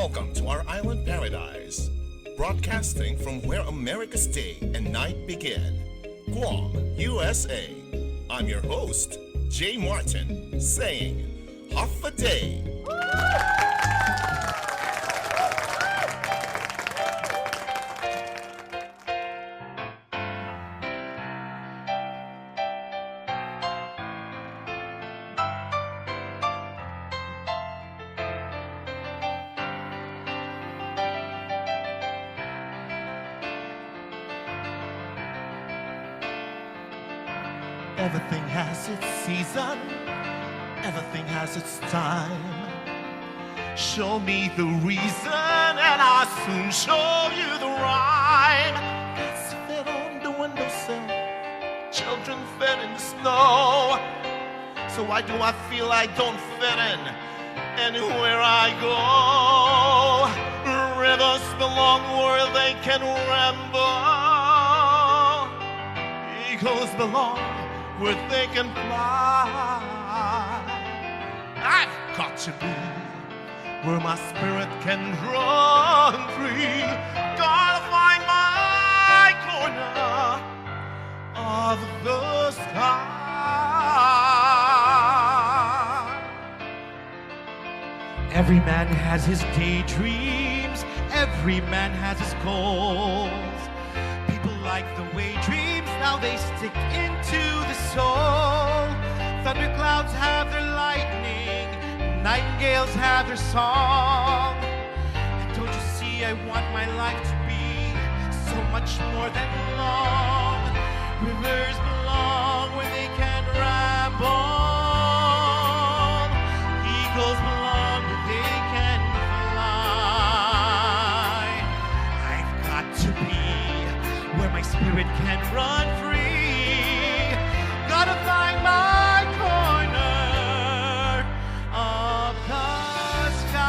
Welcome to our island paradise, broadcasting from where America's day and night begin, Guam, USA. I'm your host, JMartin, saying, Hafa Adai. Everything has its season, everything has its time. Show me the reason and I'll soon show you the rhyme. Cats fed on the windowsill, children fed in the snow. So why do I feel I don't fit in anywhere I go? Rivers belong where they can ramble. Eagles belong where they can fly. I've got to be where my spirit can run free. Gotta find my corner of the sky. Every man has his daydreams, every man has his goals. People like the way dreams, now they stick into the soul. Thunderclouds have their lightning, nightingales have their song. And don't you see, I want my life to be so much more than long. Rivers belong where they can ramble. Eagles belong where they can fly. I've got to be where my spirit can run free. Gotta find my corner of the sky.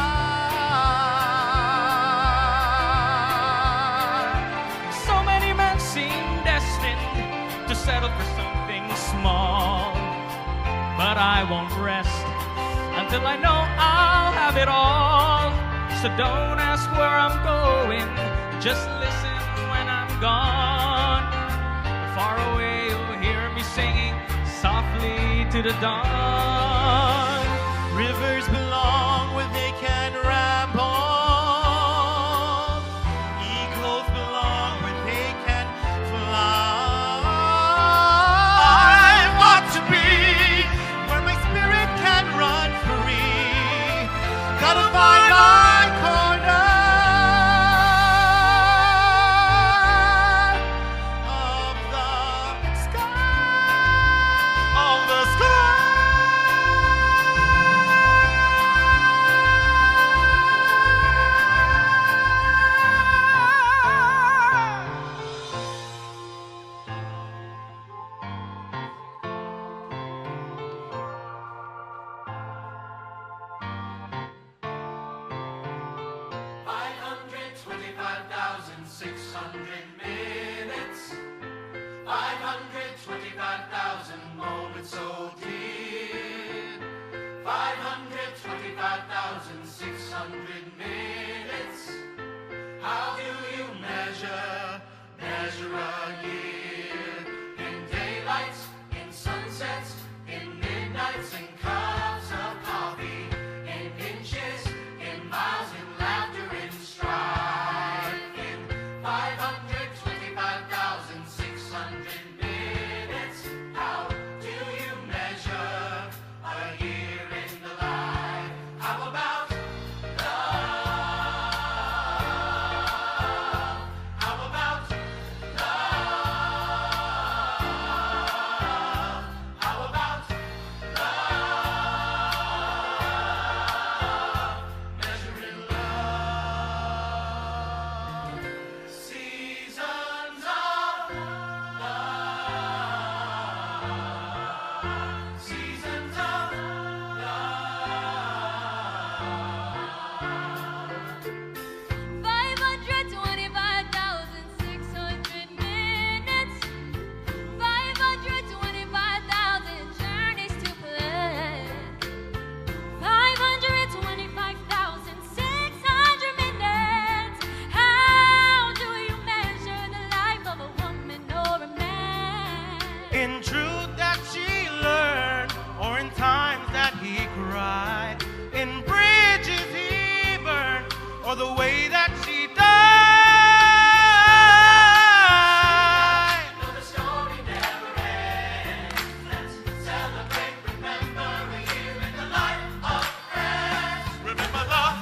So many men seem destined to settle for something small, but I won't rest until I know I'll have it all. So don't ask where I'm going, just listen when I'm gone. Far away you'll hear me singing softly to the dawn. Rivers belong where they can ramble. Eagles belong where they can fly. I've got to be where my spirit can run free. Gotta find my corner of the sky, of the sky. minutes, 525,000 moments, oh dear. 525,600 minutes. How do you measure a year? In daylights, in sunsets, in midnights, in cups of coffee, in inches, in miles, in laughter, in strife, in 525,600 minutes. How do you measure a year in the life? How about the the way that she died. No, the story never ends. Let's celebrate, remember a year in the life of friends. Remember the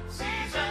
Seasons of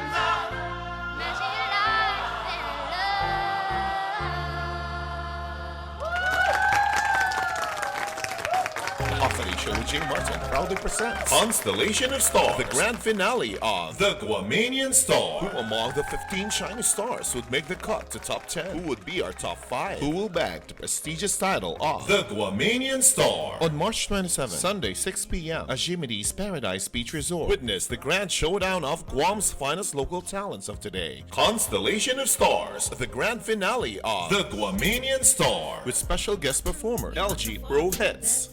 Hafa Adai show with JMartin proudly presents Constellation of Stars, the grand finale of the Guamanian Star. Who among the 15 Chinese stars would make the cut to top 10? Who would be our top 5? Who will bag the prestigious title of the Guamanian Star? On March 27, Sunday 6 p.m. Ajisen Paradise Beach Resort. Witness the grand showdown of Guam's finest local talents of today. Constellation of Stars, the grand finale of the Guamanian Star, with special guest performer LG Pro Hits.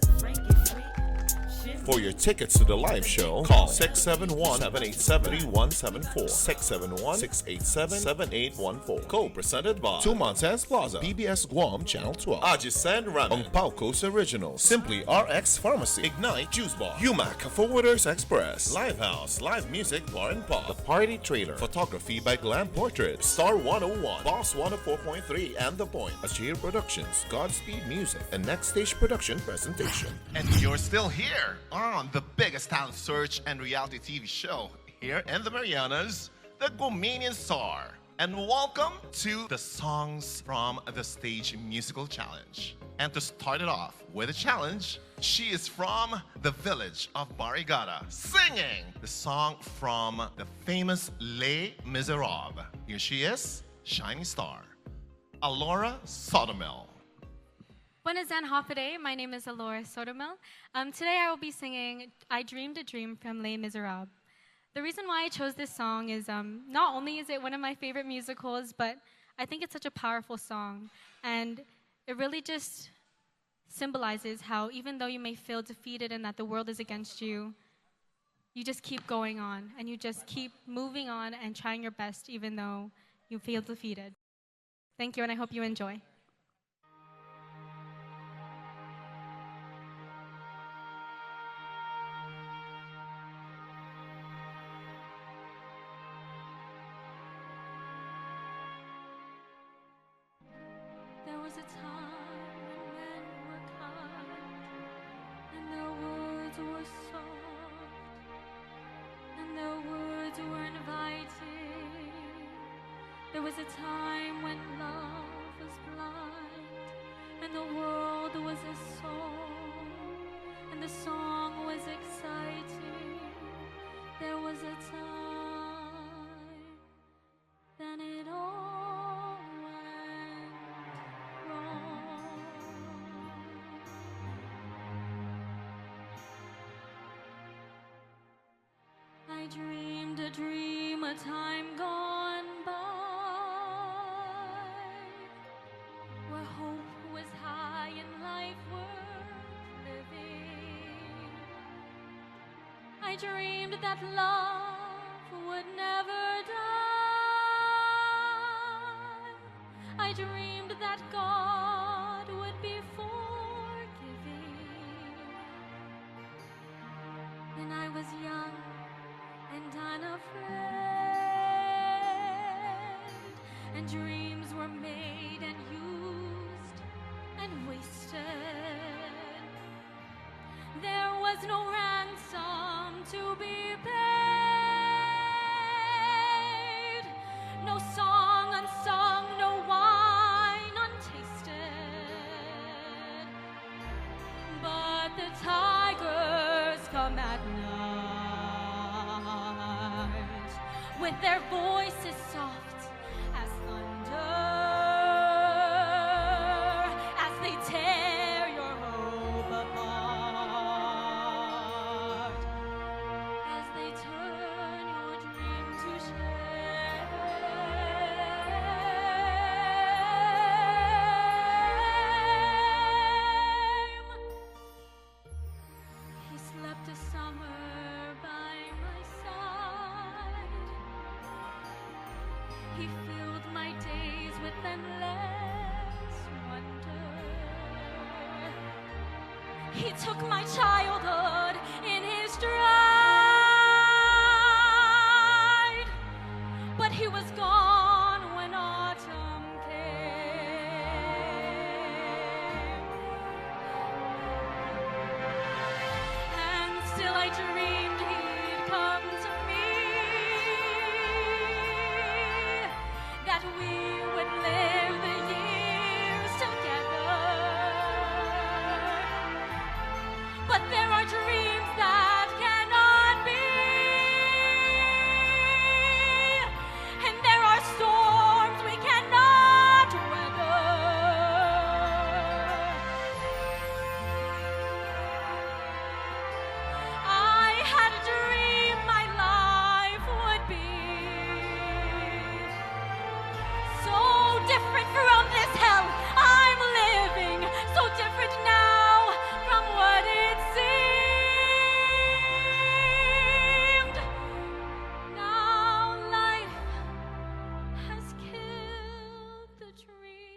For your tickets to the live show, call 671-787-3174, 671-687-7814. Co-presented by Tumon Plaza, PBS GUAM Channel 12, Ajisen Ramen, Coast Original, Simply RX Pharmacy, Ignite Juice Bar, UMAC Forwarders Express, Live House, Live Music Bar and Pop, The Party Trailer, Photography by Glam Portraits, Star 101, Boss 104.3, and The Point, Ajir Productions, Godspeed Music, and Next Stage Production Presentation. And you're still here on the biggest talent search and reality TV show here in the Marianas, the Guamanian Star. And welcome to the Songs from the Stage Musical Challenge. And to start it off with a challenge, she is from the village of Barrigada, singing the song from the famous Les Miserables. Here she is, Shining Star, Alora Sotomel. Buenos and Hafa Adai. My name is Alora Sotomel. Today I will be singing I Dreamed a Dream from Les Miserables. The reason why I chose this song is not only is it one of my favorite musicals, but I think it's such a powerful song. And it really just symbolizes how even though you may feel defeated and that the world is against you, you just keep going on and you just keep moving on and trying your best even though you feel defeated. Thank you, and I hope you enjoy. There was a time when men were kind, and their words were soft, and their words were inviting. There was a time when love was blind, and the world was a song, and the song was exciting. There was a time, then it all went wrong. I dreamed a dream, a time gone by, where hope was high and life worth living. I dreamed that love would never die. I dreamed that God would be forgiving. And I was young and unafraid, and dreams were made and used and wasted. There was no ransom to be paid, no song unsung, no wine untasted. But the tigers come at night, with their voices soft as thunder, as they tear your hope apart, as they turn your dream to shame. He filled my days with endless wonder. He took my childhood in his stride, but he was gone when autumn came. And still I dreamed he'd come to me, that we would live the years together. But there are dreams that cannot be, and there are storms we cannot weather. I had a dream my life would be so different from this hell I'm living, so different now from what it seemed. Now life has killed the dream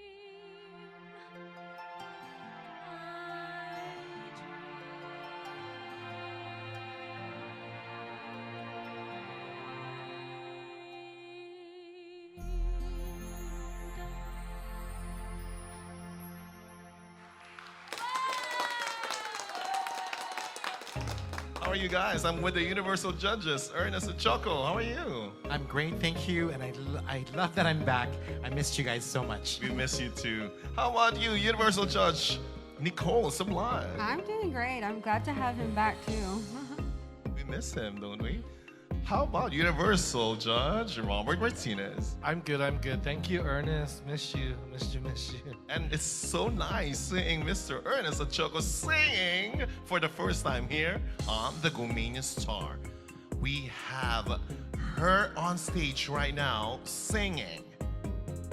How are you guys? I'm with the Universal Judges, Ernest and Choco. How are you? I'm great, thank you, and I love that I'm back. I missed you guys so much. We miss you too. How about you, Universal Judge Nicole Sublime? I'm doing great. I'm glad to have him back too. We miss him, don't we? How about Universal Judge Robert Martinez? I'm good. Thank you, Ernest. Miss you. Miss you. And it's so nice seeing Mr. Ernest and Choco singing for the first time here on the Guamanian Star. We have her on stage right now singing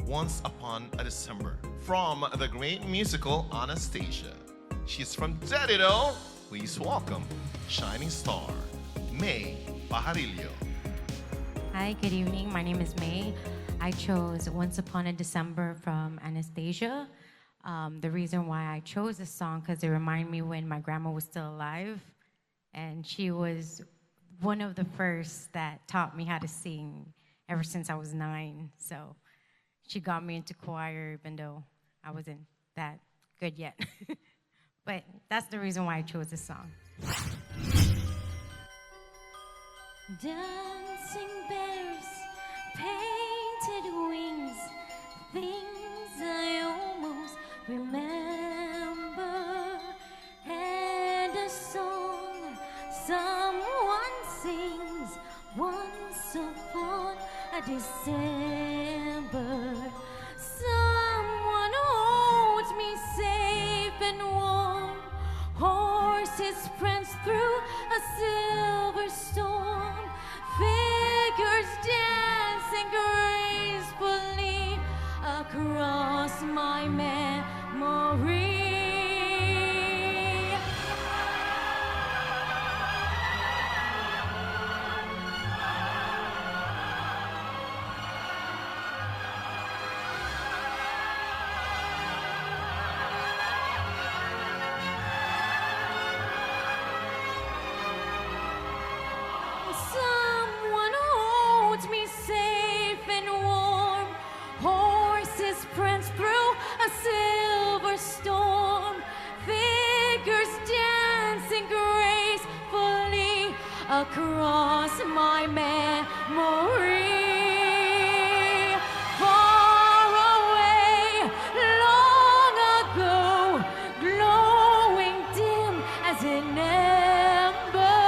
Once Upon a December from the great musical Anastasia. She's from Dededo. Please welcome Shining Star, May Pajarillo. Hi, good evening. My name is May. I chose Once Upon a December from Anastasia. The reason why I chose this song because it reminded me when my grandma was still alive, and she was one of the first that taught me how to sing ever since I was 9. So she got me into choir even though I wasn't that good yet. But that's the reason why I chose this song. Dancing bears, painted wings, things I almost remember, and a song someone sings once upon a December. Someone holds me safe and warm, horses prance through a silver storm, figures dancing gracefully across my memory. Someone holds me safe and warm, horses prance through a silver storm, figures dancing gracefully across my memory. Far away, long ago, glowing dim as an ember,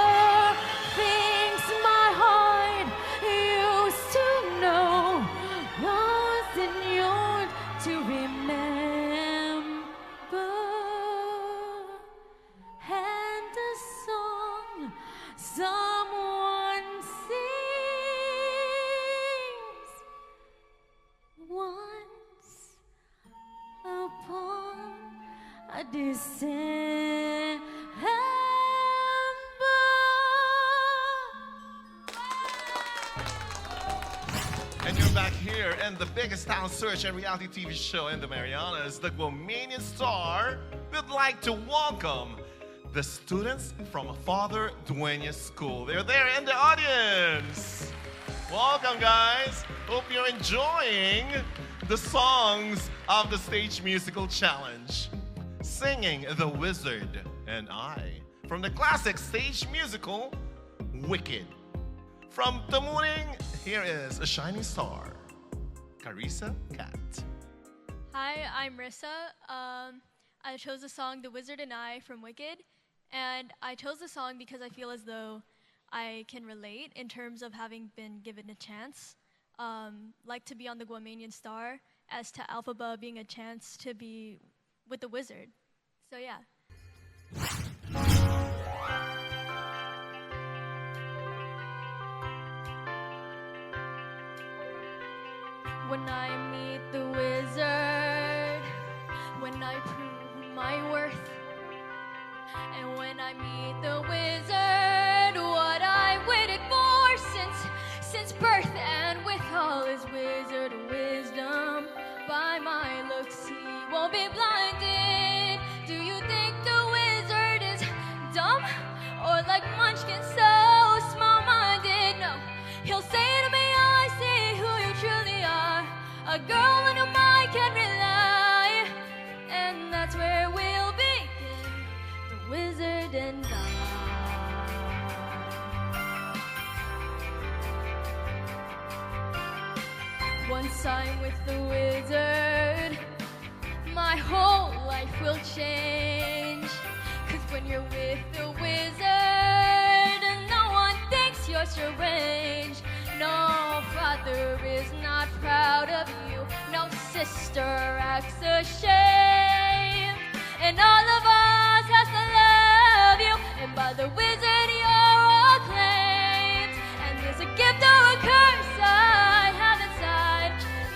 things my heart used to know wasn't yours to remember. And a song someone sings once upon a December. And you're back here in the biggest town search and reality TV show in the Marianas, the Guamanian Star. We'd like to welcome the students from Father Dueñas School. They're there in the audience. Welcome, guys. Hope you're enjoying the songs of the Stage Musical Challenge. Singing The Wizard and I, from the classic stage musical, Wicked. From Tamuning, here is a shining star, Carissa Cat. Hi, I'm Rissa. I chose the song The Wizard and I from Wicked, and I chose the song because I feel as though I can relate in terms of having been given a chance, like to be on the Guamanian Star, as to Alphaba being a chance to be with the wizard. So yeah. When I meet the wizard, when I prove my worth, and when I meet the wizard, what I waited for since birth, and with all his wizard wisdom, by my looks he won't be blinded. Do you think the wizard is dumb, or like Munchkin so small-minded? No, he'll say to me, I see who you truly are, a girl on whom I can rely, and that's where we'll begin, the wizard and I. Once I'm with the wizard, my whole life will change. 'Cause when you're with the wizard, no one thinks you're strange. No father is not proud of you, no sister acts ashamed, and all of us has to love you, and by the wizard you're acclaimed. And there's a gift or a curse I have inside,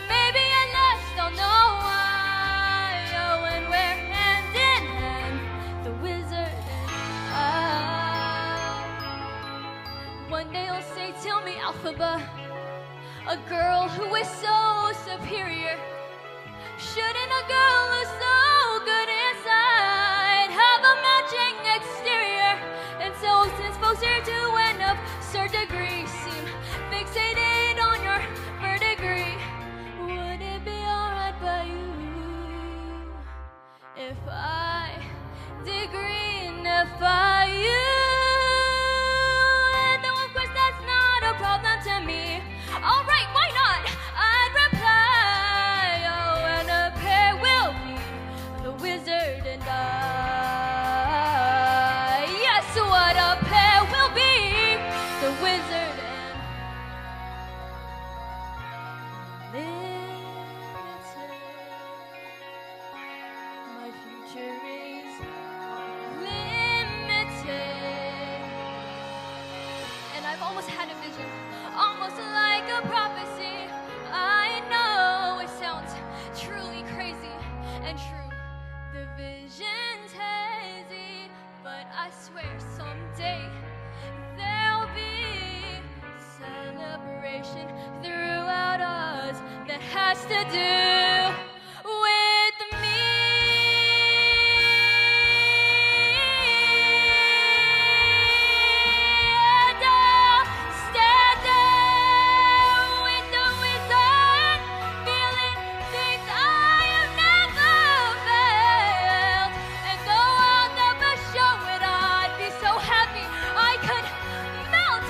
maybe at last I'll know why. Oh, and we're hand in hand, the wizard and I. One day you'll say, tell me, Alphaba, a girl who is so superior, shouldn't a girl who's so good inside have a matching exterior? And so since folks are to an absurd degree seem fixated on your verdigris, would it be alright by you if I degreenify you? And though of course that's not a problem to me, alright, why not? I'd reply, oh, and a pair will be the wizard and I. Yes, what a pair will be, the wizard and limited. My future is limited, and I've almost had a vision, almost like a prophecy. I know it sounds truly crazy and true, the vision's hazy, but I swear someday there'll be celebration throughout us that has to do with me. And I'll stand there with the wizard, feeling things I have never felt. And though I'll never show it, I'd be so happy I could melt.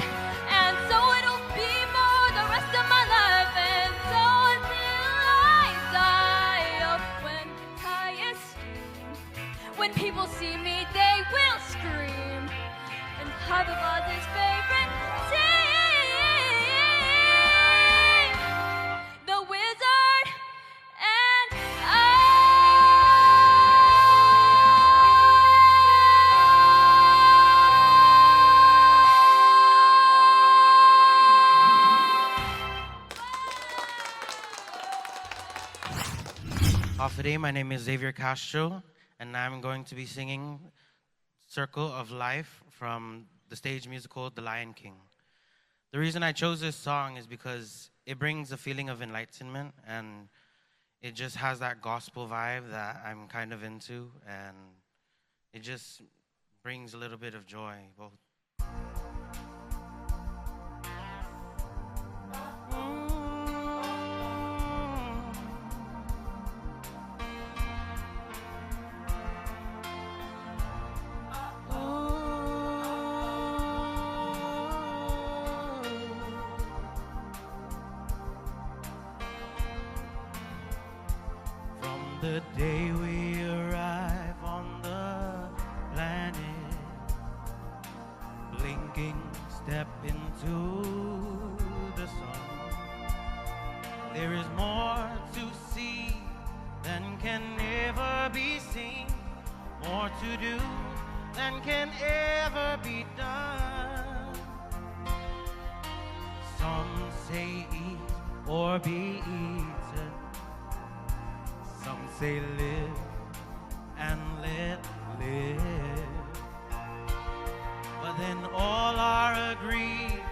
And so it'll be more the rest of my life. And so until I die, oh, when I esteem, when people see me, they will scream. And Hafa Adai's favorite team, the wizard and Hafa Adai, my name is Xavier Castro, and I'm going to be singing Circle of Life from the stage musical The Lion King. The reason I chose this song is because it brings a feeling of enlightenment, and it just has that gospel vibe that I'm kind of into, and it just brings a little bit of joy, both. The day we arrive on the planet, blinking step into the sun, there is more to see than can ever be seen, more to do than can ever be done. Some say eat or be eaten, some say live and let live. But then all are agreed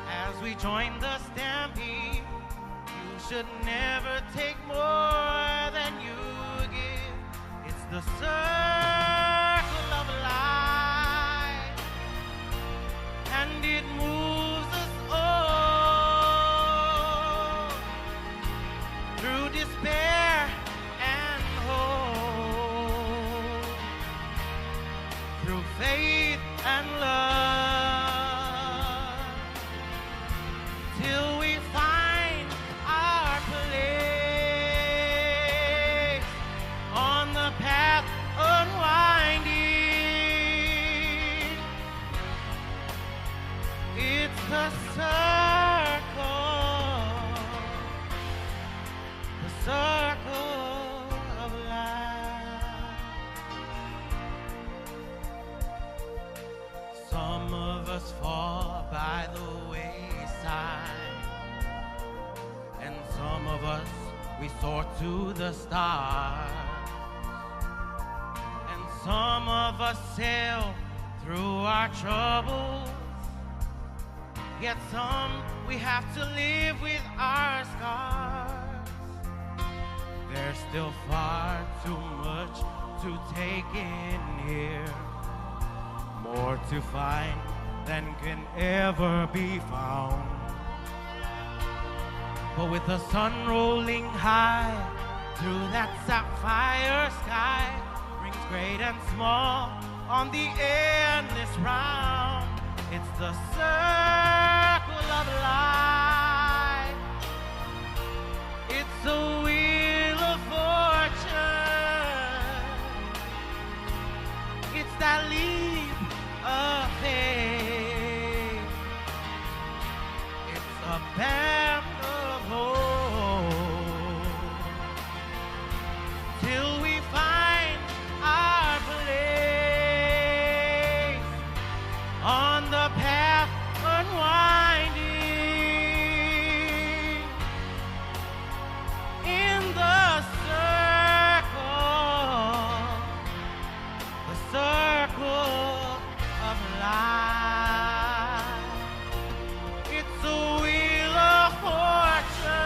as we join the stampede, you should never take more than you give. It's the circle of life, and it moves us all through despair and hope, through faith and love, till we find our place on the path unwinding. It's the circle of life. Some of us fall by the wayside, and some of us, we soar to the stars, and some of us sail through our troubles, yet some we have to live with our scars. There's still far too much to take in here, more to find than can ever be found. But with the sun rolling high through that sapphire sky, rings great and small on the endless round. It's the circle of life. It's a wheel of fortune. It's that leap of faith. It's a band of hope, till we find our place on the path unwinding. In the circle of life. It's a wheel of fortune.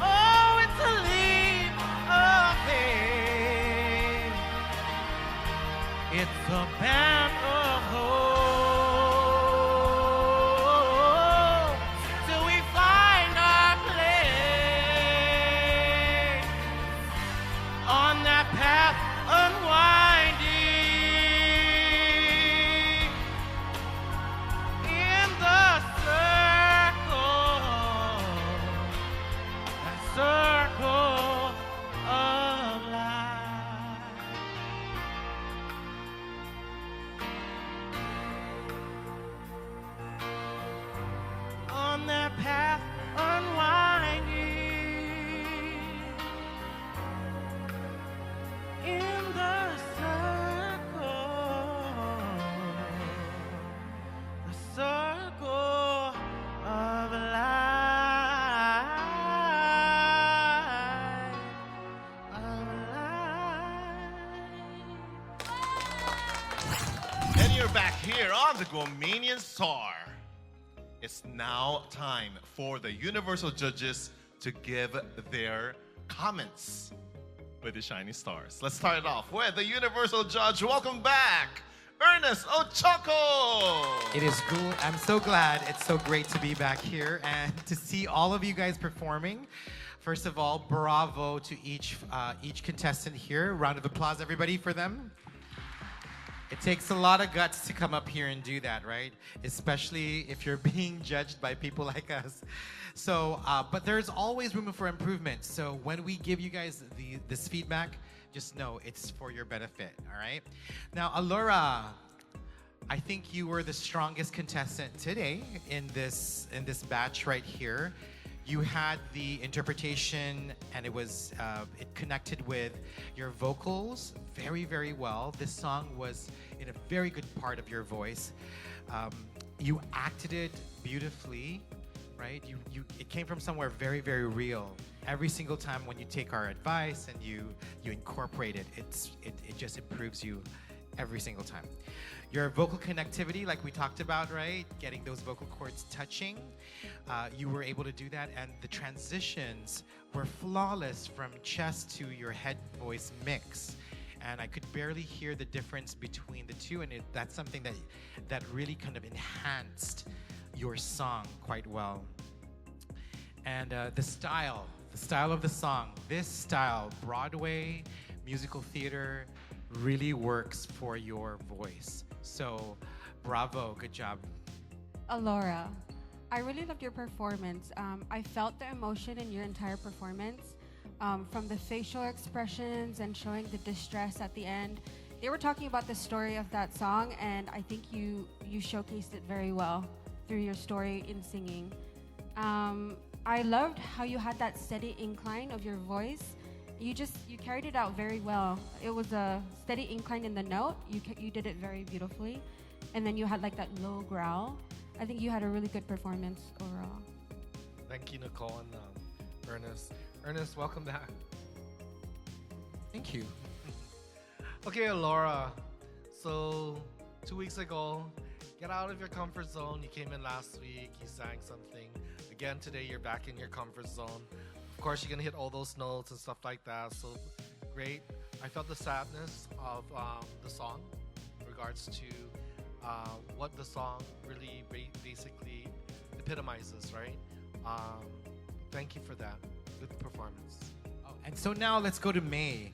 Oh, it's a leap of faith. It's a band of hope, till we find our place on that path unwinding. In the circle of life. On that path unwinding. In the circle of life, And you're back here on the Guamanian Star. It's now time for the universal judges to give their comments with the Shiny Stars. Let's start it off with the universal judge. Welcome back, Ernest Ochako. It is cool. I'm so glad. It's so great to be back here and to see all of you guys performing. First of all, bravo to each contestant here. Round of applause, everybody, for them. It takes a lot of guts to come up here and do that, right? Especially if you're being judged by people like us. So, but there's always room for improvement. So when we give you guys this feedback, just know it's for your benefit, all right? Now, Alora, I think you were the strongest contestant today in this batch right here. You had the interpretation, and it connected with your vocals very, very well. This song was in a very good part of your voice. You acted it beautifully, right? It came from somewhere very, very real. Every single time when you take our advice and you incorporate it, it just improves you every single time. Your vocal connectivity, like we talked about, right? Getting those vocal cords touching. You were able to do that, and the transitions were flawless from chest to your head voice mix. And I could barely hear the difference between the two, and that's something that really kind of enhanced your song quite well. And the style of the song, this style, Broadway, musical theater, really works for your voice. So, bravo, good job. Alora, I really loved your performance. I felt the emotion in your entire performance, from the facial expressions and showing the distress at the end. They were talking about the story of that song, and I think you showcased it very well through your story in singing. I loved how you had that steady incline of your voice. You carried it out very well. It was a steady incline in the note. You did it very beautifully. And then you had like that low growl. I think you had a really good performance overall. Thank you, Nicole and Ernest. Ernest, welcome back. Thank you. Okay, Laura. So 2 weeks ago, get out of your comfort zone. You came in last week. You sang something. Again, today you're back in your comfort zone. Of course, you're gonna hit all those notes and stuff like that. So great. I felt the sadness of the song in regards to what the song really basically epitomizes, right? Thank you for that. Good performance. Oh, and so now let's go to May.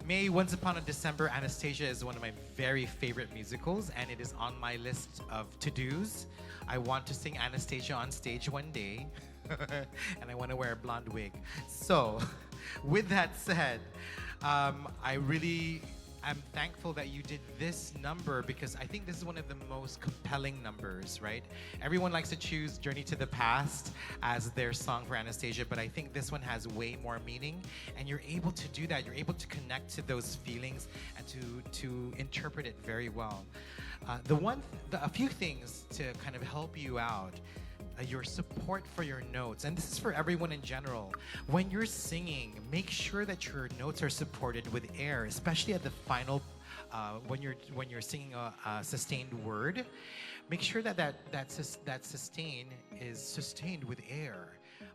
May, Once Upon a December, Anastasia is one of my very favorite musicals, and it is on my list of to-dos. I want to sing Anastasia on stage one day, and I want to wear a blonde wig. So, with that said, I'm thankful that you did this number, because I think this is one of the most compelling numbers, right? Everyone likes to choose Journey to the Past as their song for Anastasia, but I think this one has way more meaning, and you're able to do that. You're able to connect to those feelings and to interpret it very well. A few things to kind of help you out. Your support for your notes, and this is for everyone in general. When you're singing, make sure that your notes are supported with air, especially at the final, when you're singing a sustained word. Make sure that sustain is sustained with air.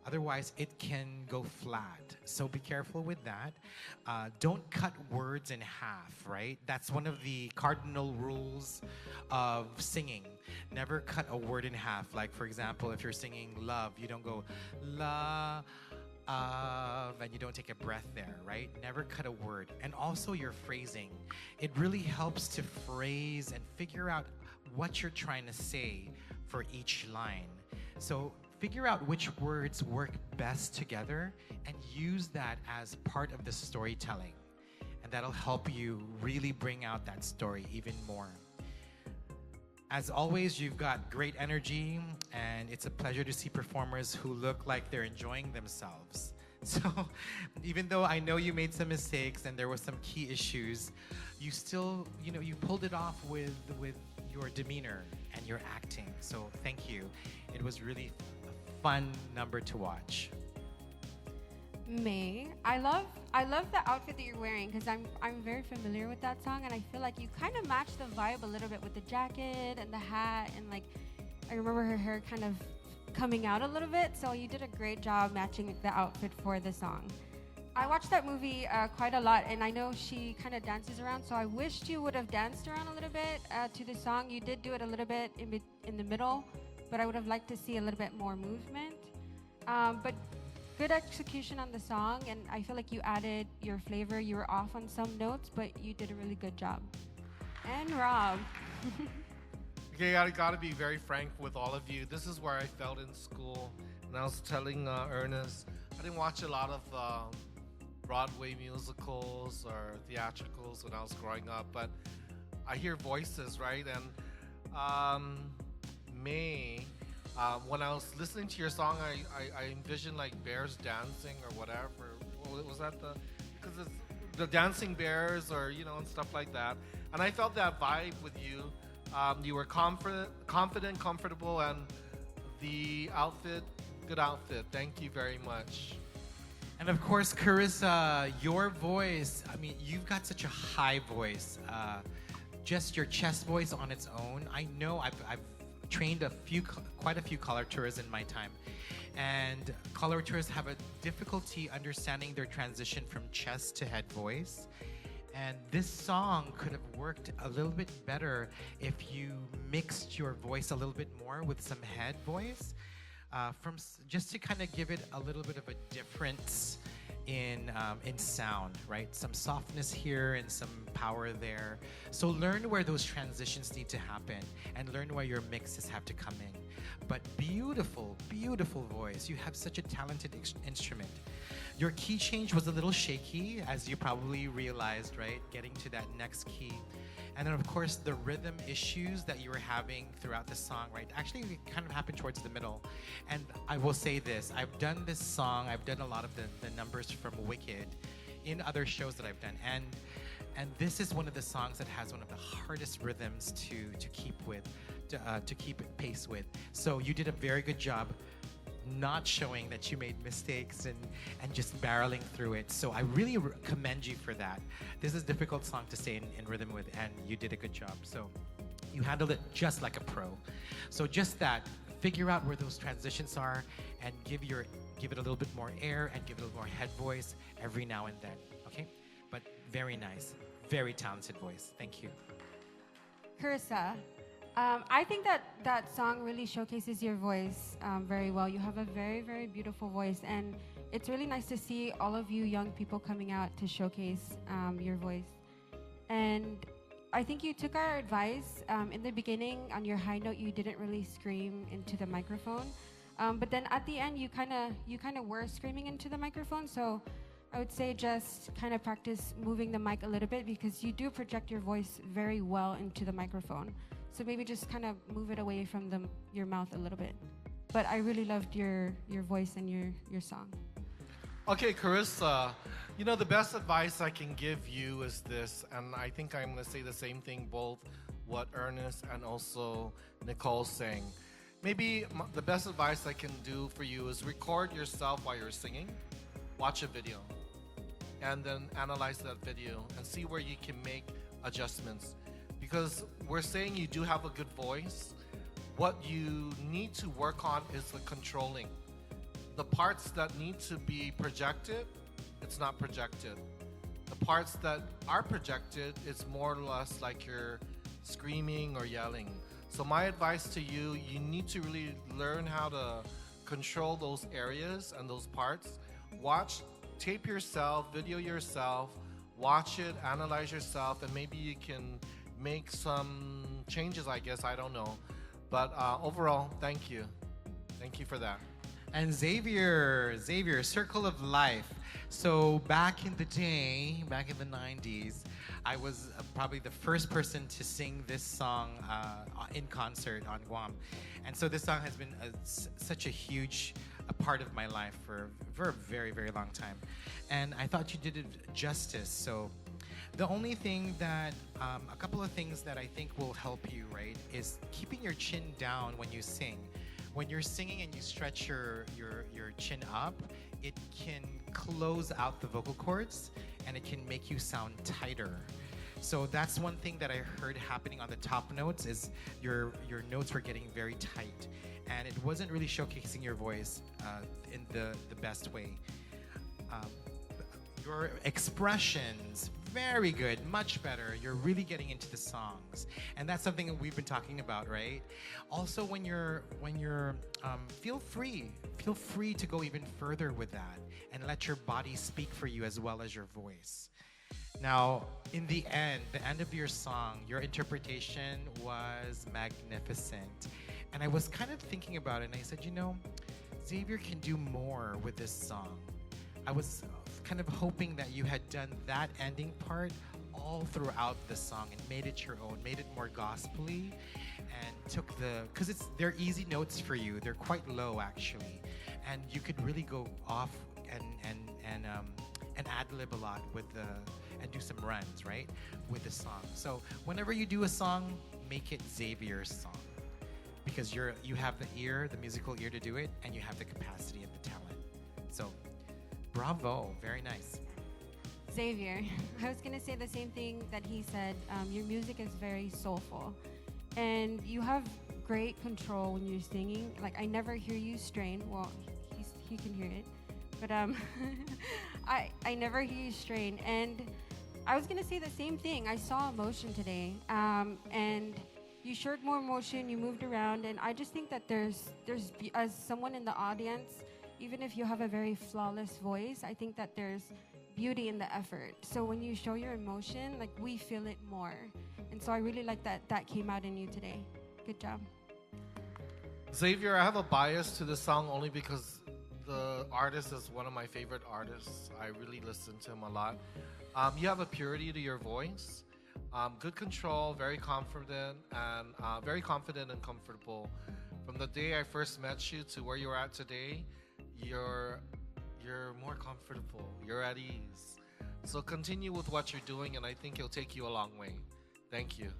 Otherwise, it can go flat. So be careful with that. Don't cut words in half, right? That's one of the cardinal rules of singing. Never cut a word in half. Like, for example, if you're singing love, you don't go la, and you don't take a breath there, right? Never cut a word. And also your phrasing. It really helps to phrase and figure out what you're trying to say for each line. So figure out which words work best together and use that as part of the storytelling. And that'll help you really bring out that story even more. As always, you've got great energy, and it's a pleasure to see performers who look like they're enjoying themselves. So even though I know you made some mistakes and there were some key issues, you still, you pulled it off with your demeanor and your acting. So thank you. It was really a fun number to watch. May, I love the outfit that you're wearing, because I'm very familiar with that song, and I feel like you kind of match the vibe a little bit with the jacket and the hat, and like I remember her hair kind of coming out a little bit, so you did a great job matching the outfit for the song. I watched that movie quite a lot, and I know she kind of dances around, so I wished you would have danced around a little bit to the song. You did do it a little bit in the middle, but I would have liked to see a little bit more movement. But good execution on the song, and I feel like you added your flavor. You were off on some notes, but you did a really good job. And Rob. Okay, I gotta be very frank with all of you. This is where I felt in school. And I was telling Ernest, I didn't watch a lot of Broadway musicals or theatricals when I was growing up, but I hear voices, right? And May, when I was listening to your song, I envisioned like bears dancing or whatever. Was that because it's the dancing bears or, and stuff like that. And I felt that vibe with you. You were confident, comfortable, and the outfit, good outfit. Thank you very much. And of course, Carissa, your voice, I mean, you've got such a high voice. Just your chest voice on its own. I know I've trained quite a few colorateurs in my time. And colorateurs have a difficulty understanding their transition from chest to head voice. And this song could have worked a little bit better if you mixed your voice a little bit more with some head voice, just to kind of give it a little bit of a difference in sound, right? Some softness here and some power there. So learn where those transitions need to happen and learn where your mixes have to come in. But beautiful, beautiful voice. You have such a talented instrument. Your key change was a little shaky, as you probably realized, right? Getting to that next key. And then, of course, the rhythm issues that you were having throughout the song, right? Actually, it kind of happened towards the middle. And I will say this. I've done this song. I've done a lot of the numbers from Wicked in other shows that I've done. And this is one of the songs that has one of the hardest rhythms to keep with, to keep pace with. So you did a very good job not showing that you made mistakes and just barreling through it. So I really commend you for that. This is a difficult song to stay in rhythm with, and you did a good job. So you handled it just like a pro. So just that, figure out where those transitions are and give it a little bit more air and give it a little more head voice every now and then, okay? But very nice, very talented voice. Thank you. Carissa, I think that song really showcases your voice very well. You have a very, very beautiful voice, and it's really nice to see all of you young people coming out to showcase your voice. And I think you took our advice in the beginning. On your high note, you didn't really scream into the microphone, but then at the end, you kind of were screaming into the microphone. So I would say just kind of practice moving the mic a little bit, because you do project your voice very well into the microphone. So maybe just kind of move it away from your mouth a little bit. But I really loved your voice and your song. Okay, Carissa, the best advice I can give you is this, and I think I'm going to say the same thing, both what Ernest and also Nicole's saying. Maybe the best advice I can do for you is record yourself while you're singing, watch a video, and then analyze that video and see where you can make adjustments. Because we're saying you do have a good voice. What you need to work on is the controlling. The parts that need to be projected, it's not projected. The parts that are projected, it's more or less like you're screaming or yelling. So my advice to you, you need to really learn how to control those areas and those parts. Watch, tape yourself, video yourself, watch it, analyze yourself, and maybe you can make some changes, I guess, I don't know. But overall, thank you. Thank you for that. And Xavier, Circle of Life. So back in the day, back in the 90s, I was probably the first person to sing this song in concert on Guam. And so this song has been such a huge part of my life for a very, very long time. And I thought you did it justice. So the only thing that, a couple of things that I think will help you, right, is keeping your chin down when you sing. When you're singing and you stretch your chin up, it can close out the vocal cords and it can make you sound tighter. So that's one thing that I heard happening on the top notes is your notes were getting very tight. and it wasn't really showcasing your voice in the best way. Your expressions, very good, much better. You're really getting into the songs, and that's something that we've been talking about, right? Also, when you're feel free to go even further with that and let your body speak for you as well as your voice. Now, in the end of your song, your interpretation was magnificent, and I was kind of thinking about it, and I said, you know, Xavier can do more with this song. I was kind of hoping that you had done that ending part all throughout the song and made it your own, made it more gospel-y, and took because they're easy notes for you. They're quite low actually, and you could really go off and ad-lib a lot with and do some runs, right, with the song. So whenever you do a song, make it Xavier's song, because you have the musical ear to do it, and you have the capacity and the talent. So bravo, very nice. Xavier, I was gonna say the same thing that he said. Your music is very soulful, and you have great control when you're singing. Like, I never hear you strain. Well, he can hear it, but I never hear you strain. And I was gonna say the same thing. I saw emotion today, and you showed more emotion. You moved around, and I just think that there's as someone in the audience, even if you have a very flawless voice, I think that there's beauty in the effort. So when you show your emotion, like, we feel it more. And so I really like that came out in you today. Good job. Xavier, I have a bias to this song only because the artist is one of my favorite artists. I really listen to him a lot. You have a purity to your voice, good control, very confident and comfortable. From the day I first met you to where you're at today, you're more comfortable, you're at ease. So continue with what you're doing, and I think it'll take you a long way. Thank you.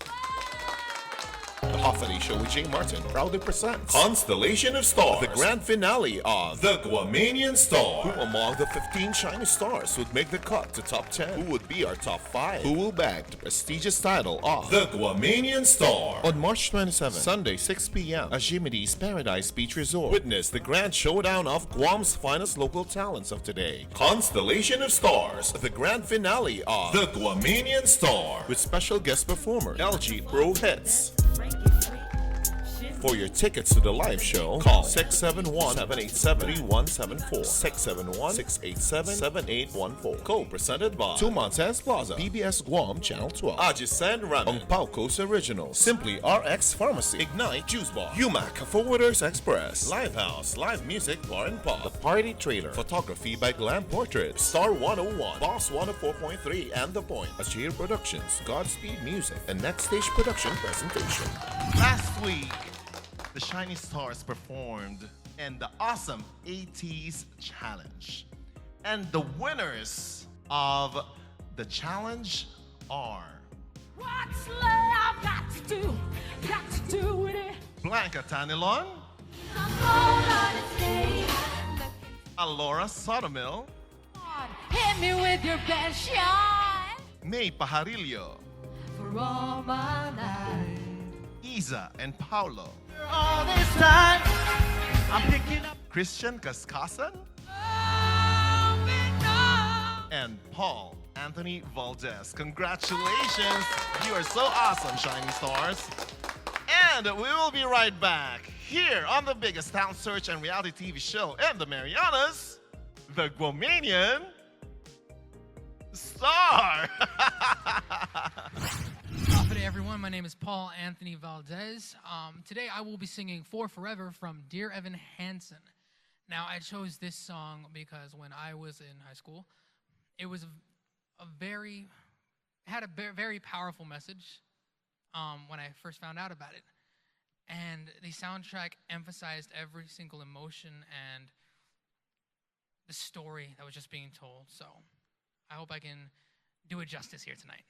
The Hafa Adai Show with JMartin proudly presents Constellation of Stars, the grand finale of the Guamanian Star. Who among the 15 shiny stars would make the cut to top 10? Who would be our top 5? Who will bag the prestigious title of the Guamanian Star? On March 27, Sunday, 6 p.m. at Jiminy's Paradise Beach Resort. Witness the grand showdown of Guam's finest local talents of today. Constellation of Stars, the grand finale of the Guamanian Star, with special guest performer LG Pro Hits. For your tickets to the live show, call 671-787-3174, 671-687-7814. Co-presented by Tumon Plaza, PBS GUAM Channel 12, Ajisen Ramen, Pangpaucos Original, Simply RX Pharmacy, Ignite Juice Bar, UMAC Forwarders Express, Live House, Live Music Bar and Pop, The Party Trailer, Photography by Glam Portraits, Star 101, Boss 104.3, and The Point, Ajir Productions, Godspeed Music, and Next Stage Production Presentation. Last week, the Shiny Stars performed in the awesome 80s challenge. And the winners of the challenge are What's love got to do with it? Blanca Tanilon, Alora Sotomil, Hit me with your best shot May Pajarillo, for all my life. Isa and Paulo, All this time, I'm picking up. Christian Kaskasan, and Paul Anthony Valdez. Congratulations! You are so awesome, Shiny Stars. And we will be right back here on the biggest talent search and reality TV show in the Marianas, the Guamanian Star. Good day, everyone. My name is Paul Anthony Valdez. Today I will be singing For Forever from Dear Evan Hansen. Now, I chose this song because when I was in high school, it was had a very powerful message when I first found out about it. And the soundtrack emphasized every single emotion and the story that was just being told. So I hope I can do it justice here tonight.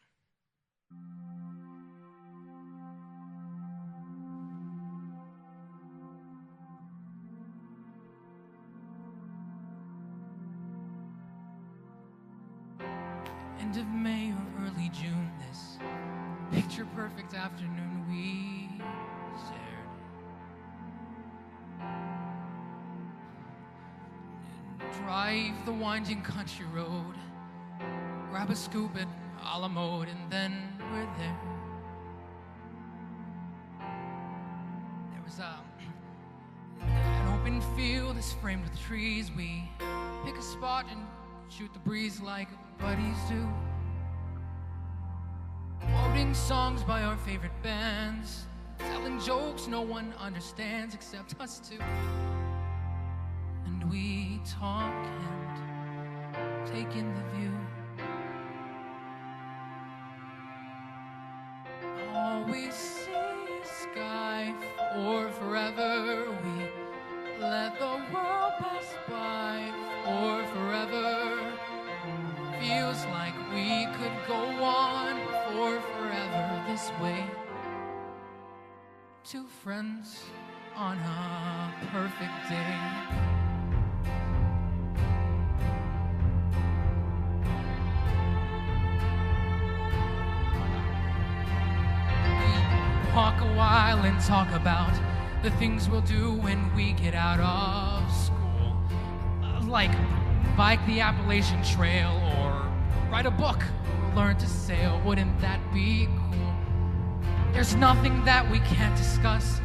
End of May or early June, this picture-perfect afternoon we shared. drive the winding country road, grab a scoop at a la mode, and then we're there. There was an open field is framed with trees. We pick a spot and shoot the breeze like buddies do, quoting songs by our favorite bands, telling jokes no one understands except us two. And we talk and take in the view. All we see is sky for forever. We let the world pass by for forever. Feels like we could go on for forever this way. Two friends on a perfect day. We walk a while and talk about the things we'll do when we get out of school. Like bike the Appalachian Trail or write a book or learn to sail. Wouldn't that be cool? There's nothing that we can't discuss,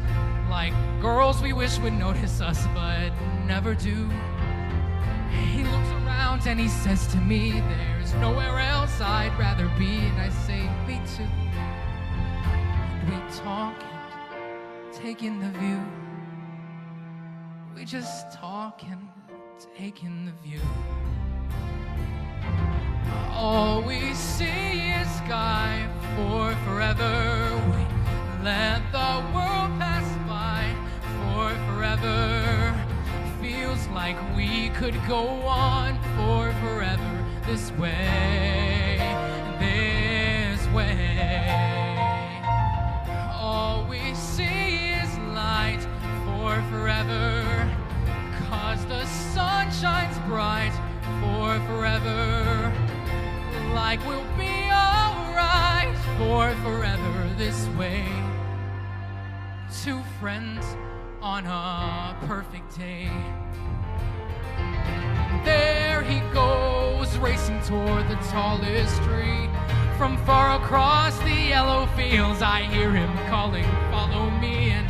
like girls we wish would notice us but never do. He looks around and he says to me, there's nowhere else I'd rather be, and I say, me too. And we talk and take in the view. We just talk and take in the view. All we see is sky for forever. We let the world pass by for forever. Feels like we could go on for forever this way, this way. All we see is light for forever, 'cause the sun shines bright for forever. Like we'll be alright for forever this way. Two friends on a perfect day. There he goes, racing toward the tallest tree. From far across the yellow fields, I hear him calling, follow me. And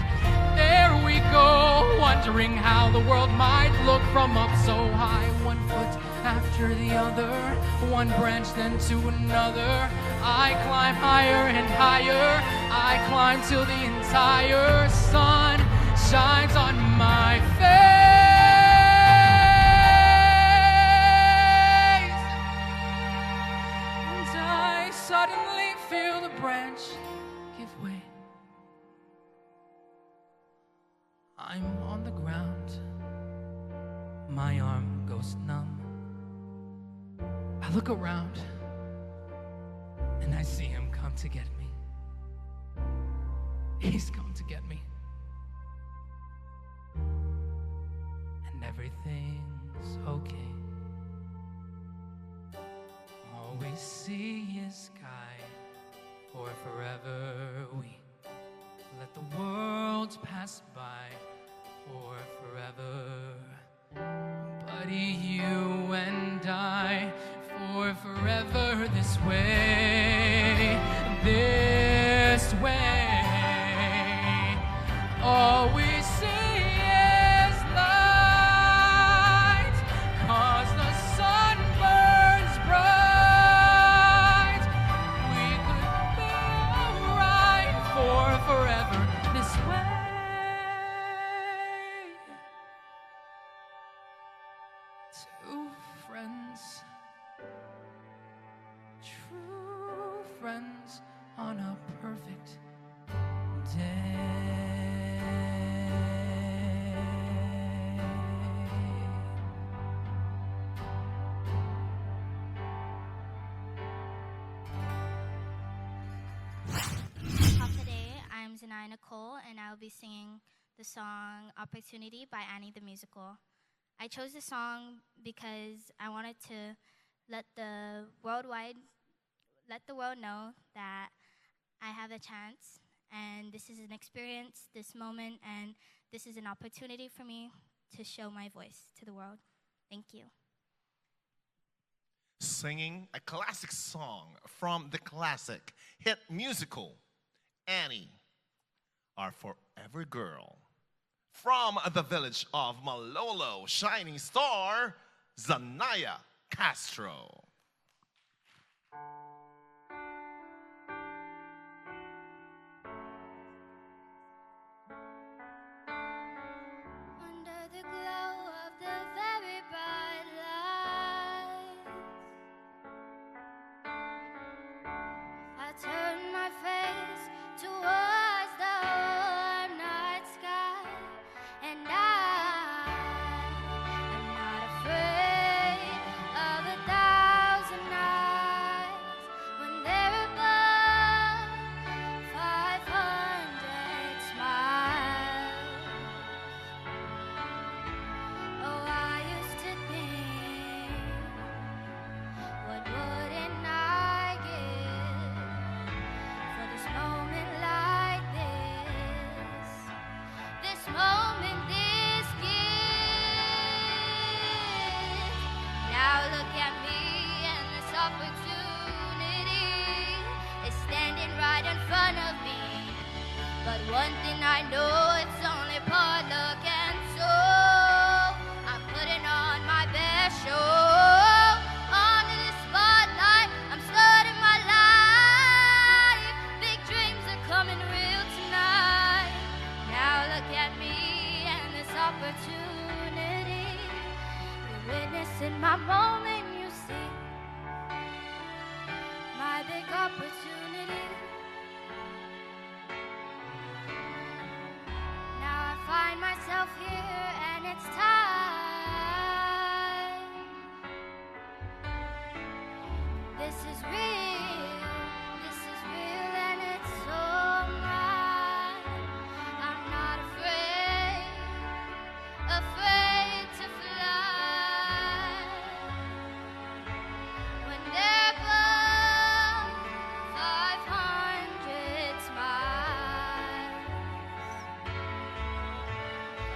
there we go, wondering how the world might look from up so high. One foot after the other, one branch then to another. I climb higher and higher. I climb till the entire sun shines on my face. And I suddenly feel the branch give way. I'm on the ground, my arm goes numb. I look around and I see him come to get me. He's come to get me. And everything's okay. All we see is sky for forever. We let the world pass by for forever. Buddy, you and I, for forever this way, this way. All we see is light, 'cause the sun burns bright. We could be alright for forever this way. Two friends, true friends on a perfect day. Hafa Adai, I'm Zanaya Nicole, and I will be singing the song Opportunity by Annie the Musical. I chose this song because I wanted to let the world know that I have a chance, and this is an experience, this moment, and this is an opportunity for me to show my voice to the world. Thank you. Singing a classic song from the classic hit musical, Annie, our forever girl. From the village of Malolo, Shining Star, Zanaya Castro. Under the glow of the very bright lights, I turn my face towards the warm night sky, and I'm not afraid of 1,000 nights when they're above 500 smiles. Oh, I used to think, what wouldn't I give for this moment like this? This moment, this gift. Now look at me, and this opportunity is standing right in front of me. But one thing I know, it's only part luck, and so I'm putting on my best show. Under the spotlight, I'm starting my life. Big dreams are coming real tonight. Now look at me and this opportunity. You're witnessing my moment, you see. My big opportunity. Now I find myself here and it's time. This is real, and it's all mine. I'm not afraid to fly. When they're above 500 smiles.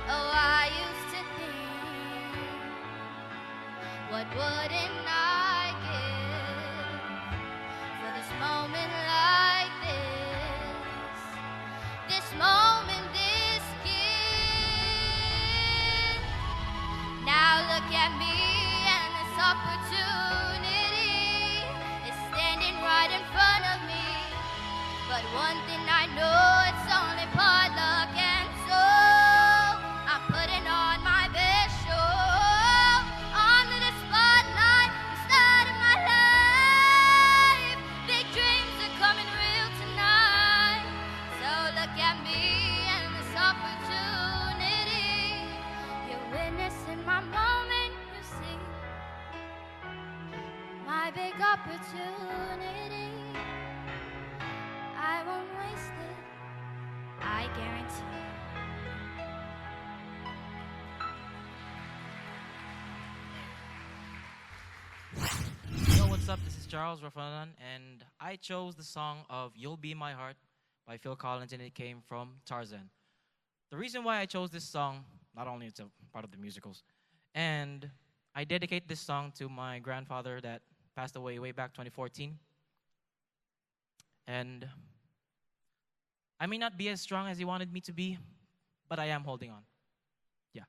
Oh, I used to think, what wouldn't I give for this moment like this? This moment, this gift. Now look at me, and this opportunity is standing right in front of me. But one thing I know, it's only part luck, and so I'm putting on my best show. Under the spotlight, I'm starting my life. Big dreams are coming real tonight. So look at me and this opportunity. You're witnessing my moment, you see. My big opportunity. I won't waste it, I guarantee. Yo, what's up? This is Charles Rafanan, and I chose the song of You'll Be My Heart by Phil Collins, and it came from Tarzan. The reason why I chose this song, not only it's a part of the musicals, and I dedicate this song to my grandfather that passed away way back 2014. And I may not be as strong as he wanted me to be, but I am holding on. Yeah.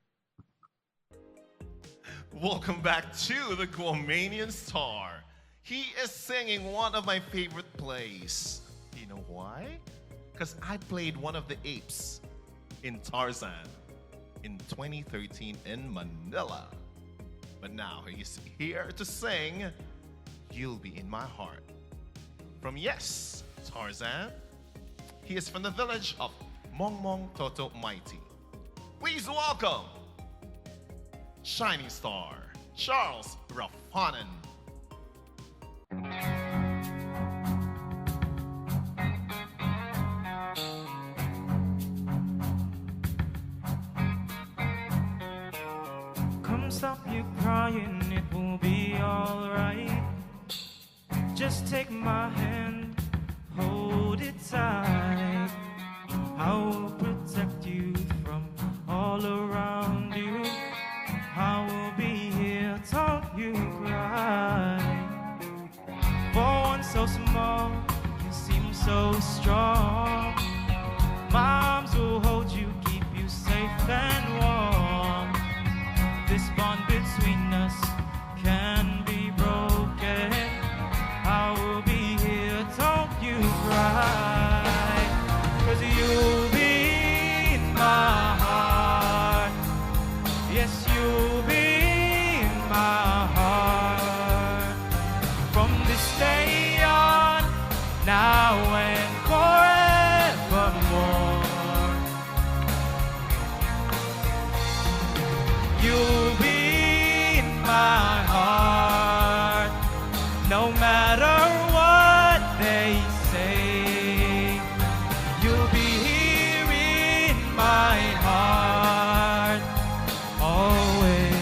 Welcome back to the Guamanian Star. He is singing one of my favorite plays. You know why? Because I played one of the apes in Tarzan in 2013 in Manila. But now he's here to sing You'll Be in My Heart. From Yes, Tarzan. He is from the village of Mongmong Toto Mighty. Please welcome Shining Star, Charles Rafanan. Come stop your crying, it will be alright. Just take my hand, hold it tight. I will protect you from all around you. I will be here strong. Moms will hold you, keep you safe and warm. This bond between us can be broken. I will be here, don't you cry. 'Cause you'll be in my heart. Yes, you'll be in my heart. From this day on, now and forevermore. You'll be in my heart, no matter what they say. You'll be here in my heart, always.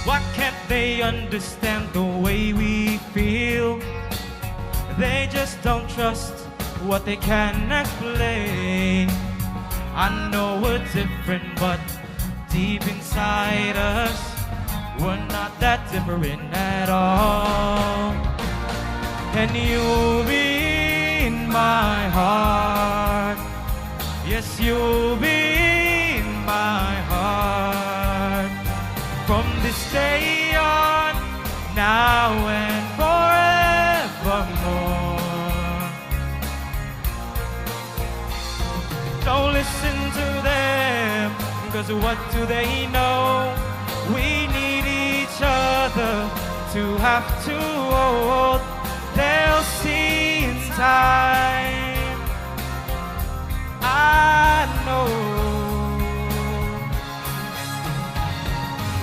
Why can't they understand the way we feel? They just don't trust what they can explain. I know we're different, but deep inside us, we're not that different at all. And you'll be in my heart. Yes, you'll be in my heart. From this day on, now and forevermore. Don't listen to them, 'cause what do they know? We need each other to have to hold. They'll see in time, I know.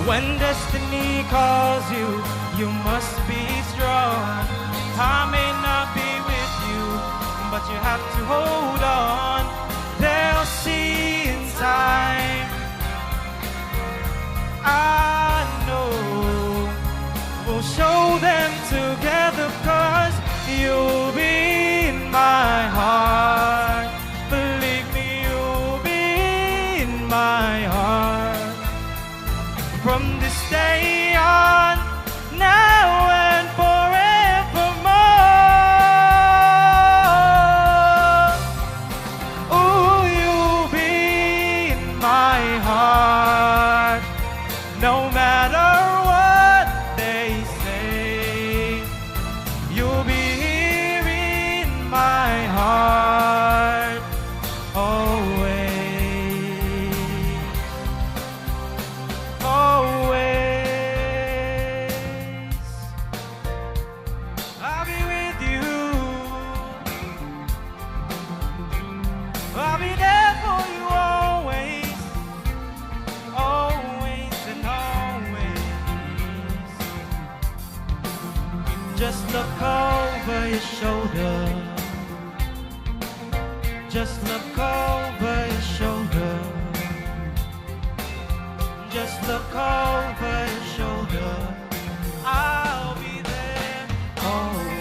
When destiny calls you, you must be strong. I may not be with you, but you have to hold on. They'll see in time, I know. We'll show them together, 'cause you'll be in my heart. Believe me, you'll be in my heart. From this day on, now and forevermore. Ooh, you'll be in my heart, no matter what they say. You'll be here in my heart, always, always. I'll be with you. I'll be there for you always, always and always. Just look over your shoulder. Just look over your shoulder. Just look over your shoulder. I'll be there always.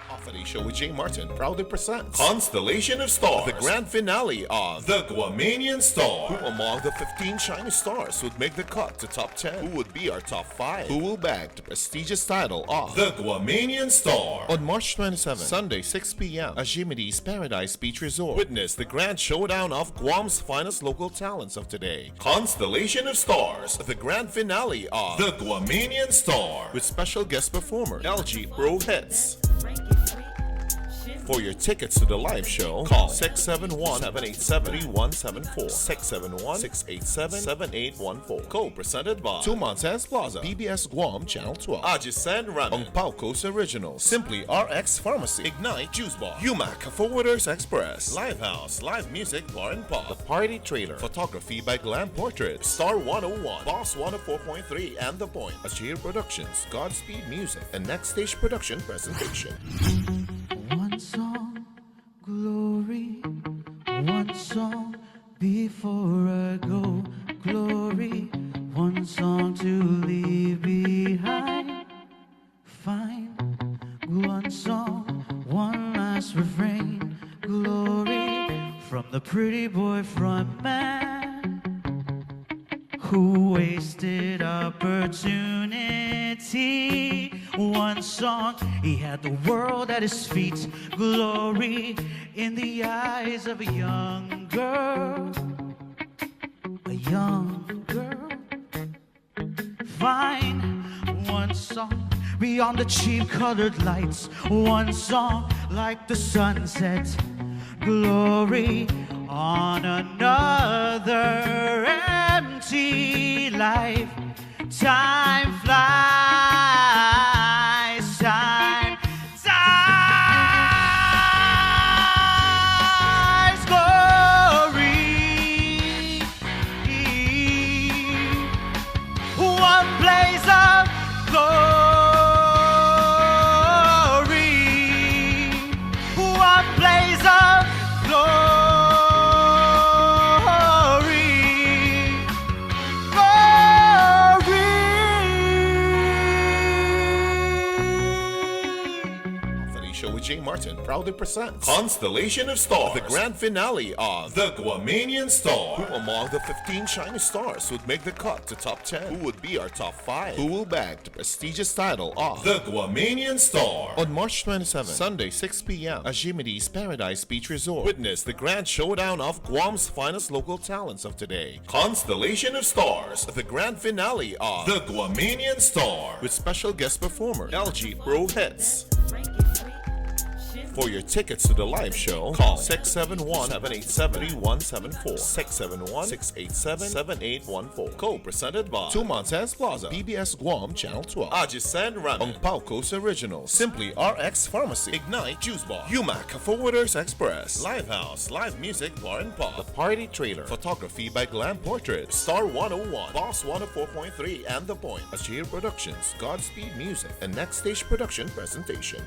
Hafa Adai Show with JMartin proudly presents Constellation of Stars, the grand finale of the Guamanian Star. Who among the 15 shining stars would make the cut to top 10? Who would be our top 5? Who will bag the prestigious title of the Guamanian Star? On March 27, Sunday, 6 p.m. Ajisen Paradise Beach Resort. Witness the grand showdown of Guam's finest local talents of today. Constellation of Stars, the grand finale of the Guamanian Star, with special guest performer LG Pro Hits. For your tickets to the live show, call 671-787-3174, 671-687-7814. Co-presented by Tumon Plaza, PBS GUAM Channel 12, Ajisen Ramen, Ang Pao Coast Original, Simply RX Pharmacy, Ignite Juice Bar, UMAC Forwarders Express, Live House, Live Music Bar and Pop, The Party Trailer, Photography by Glam Portraits, Star 101, Boss 104.3, and The Point, Ajir Productions, Godspeed Music, and Next Stage Production Presentation. One song, glory. One song before I go, glory. One song to leave behind. Fine. One song, one last refrain. Glory. who wasted opportunity. One song, he had the world at his feet. Glory in the eyes of a young girl. A young girl. Fine. One song beyond the cheap colored lights. One song like the sunset. Glory on another empty life. Time flies, time dies. Glory, one blaze of glory, one blaze of glory. Show with JMartin proudly presents Constellation of Stars, the grand finale of the Guamanian Star. Who among the 15 Chinese stars would make the cut to top 10? Who would be our top 5? Who will bag the prestigious title of the Guamanian Star? On March 27, Sunday, 6 p.m. Ajisen Paradise Beach Resort. Witness the grand showdown of Guam's finest local talents of today. Constellation of Stars, the grand finale of the Guamanian Star, with special guest performer LG Pro Hits. For your tickets to the live show, call 671-787-3174, 671-687-7814. Co-presented by Tumon Plaza, PBS GUAM Channel 12, Ajisen Ramen, Ang Pao Coast Original, Simply RX Pharmacy, Ignite Juice Bar, UMAC Forwarders Express, Live House, Live Music Bar and Pop, The Party Trailer, Photography by Glam Portraits, Star 101, Boss 104.3, and The Point, Ajir Productions, Godspeed Music, and Next Stage Production Presentation.